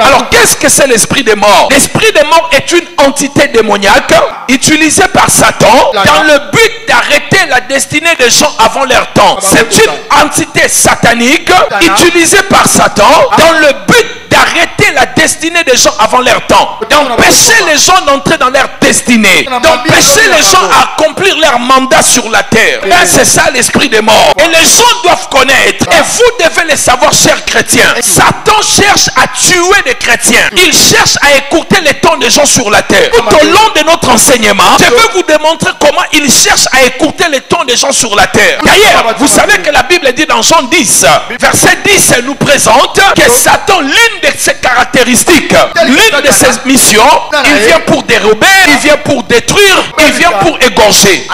Alors qu'est-ce que c'est l'esprit des morts? L'esprit des morts est une entité démoniaque utilisée par Satan dans le but d'arrêter la destinée des gens avant leur temps. C'est une entité satanique utilisée par Satan dans le but d'arrêter la destinée des gens avant leur temps, d'empêcher les gens d'entrer dans leur destinée, d'empêcher les gens à accomplir leur mandat sur la terre. C'est ça l'esprit des morts. Et les gens doivent connaître, et vous devez le savoir, chers chrétiens. Satan cherche à tuer les chrétiens. Il cherche à écourter les temps des gens sur la terre. Tout au long de notre enseignement, je veux vous démontrer comment il cherche à écourter les temps des gens sur la terre. D'ailleurs, vous savez que la Bible dit dans Jean 10, verset 10, elle nous présente que Satan, l'une de ses caractéristiques, l'une de ses missions, il vient pour dérober, il vient pour détruire, il vient pour égorger.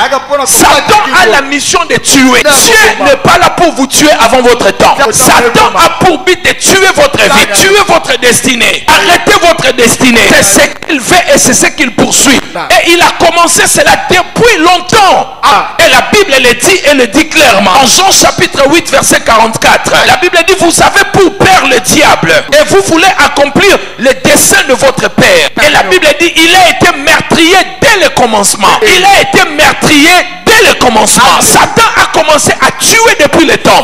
Satan a la mission de tuer. Dieu n'est pas là pour vous tuer avant votre temps. Satan a pour but de tuer votre vie, tuer votre destinée, arrêter votre destinée. C'est ce qu'il fait et c'est ce qu'il poursuit. Et il a commencé cela depuis longtemps. Et la Bible le dit clairement. En Jean chapitre 8 verset 44, la Bible dit: vous avez pour père le diable et vous voulez accomplir les desseins de votre père. Et la Bible dit: il a été meurtrier dès le commencement. Il a été meurtrier dès le commencement. Satan a commencé à tuer depuis le temps.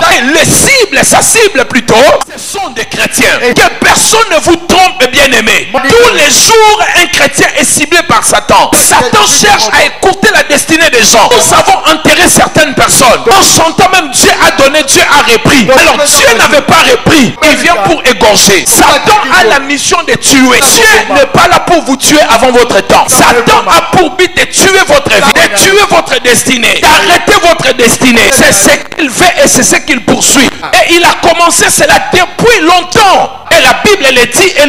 Et sa cible plutôt, ce sont des chrétiens. Que personne ne vous trompe, bien aimé. Tous les jours, un chrétien est ciblé par Satan. Satan cherche à écouter la destinée des gens. Nous avons enterré certaines personnes. En chantant même Dieu a donné, Dieu a repris. Alors Dieu n'avait pas repris. Il vient pour égorger. Satan a la mission de tuer. Dieu n'est pas là pour vous tuer avant votre temps. Satan a pour but de tuer votre vie, de tuer votre destinée, d'arrêter votre destinée. C'est ce qu'il fait et c'est ce qu'il poursuit. Et il a commencé cela depuis longtemps. Et la Bible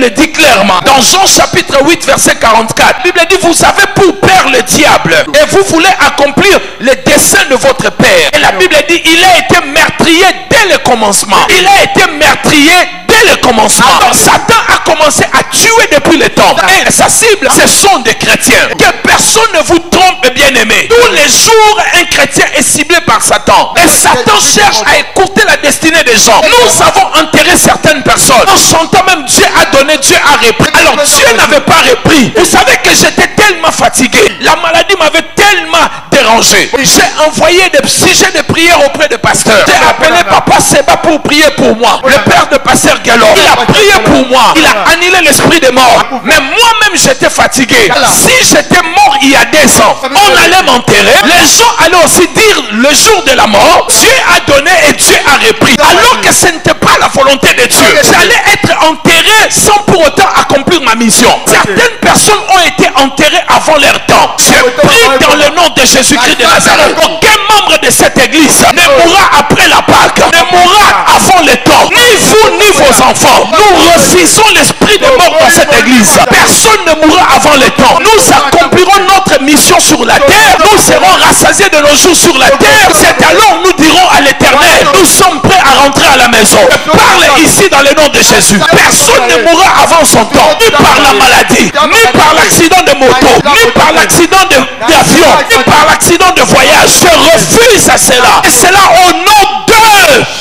le dit clairement. Dans Jean chapitre 8 verset 44, la Bible dit: vous avez pour père le diable et vous voulez accomplir les desseins de votre père. Et la Bible dit: il a été meurtrier dès le commencement. Il a été meurtrier dès le commencement. Alors, Satan a commencé à tuer depuis le temps. Et sa cible, ce sont des chrétiens. Que personne ne vous trompe, bien aimé. Tous les jours, un chrétien est ciblé par Satan. Et Satan cherche à écouter la destinée des gens. Nous avons enterré certaines personnes. En chantant même Dieu a donné, Dieu a repris. Alors Dieu n'avait pas repris. Vous savez que j'étais tellement fatigué. La maladie m'avait tellement dérangé. J'ai envoyé des sujets de prière auprès des pasteurs. J'ai appelé Papa Seba pour prier pour moi. Le père de pasteur Gallo. Il a prié pour moi. Il a annulé l'esprit de mort. Mais moi-même j'étais fatigué. Si j'étais mort il y a 2 ans, on allait m'enterrer. Les gens allaient aussi dire le jour de la mort, Dieu a donné et Dieu a repris. Alors que ce n'était pas la volonté de Dieu. J'allais être enterré sans pour autant accomplir ma mission. Certaines personnes ont été enterrées avant leur temps. Je prie dans le nom de Jésus-Christ de Nazareth. Aucun membre de cette église ne mourra après la Pâque, ne mourra avant le temps. Ni vous, ni vos enfants. Nous refusons l'esprit de mort dans cette église. Personne ne mourra avant le temps. Nous accomplirons notre mission sur la terre. Nous serons rassasiés de nos jours sur la terre. C'est alors nous dirons à l'Éternel: nous sommes prêts à rentrer à la maison. Parle ici dans le nom de Jésus. Personne ne mourra avant son temps, ni par la maladie, ni par l'accident de moto, ni par l'accident d'avion, ni par l'accident de voyage. Je refuse à cela. Et c'est là au nom de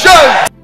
Jésus.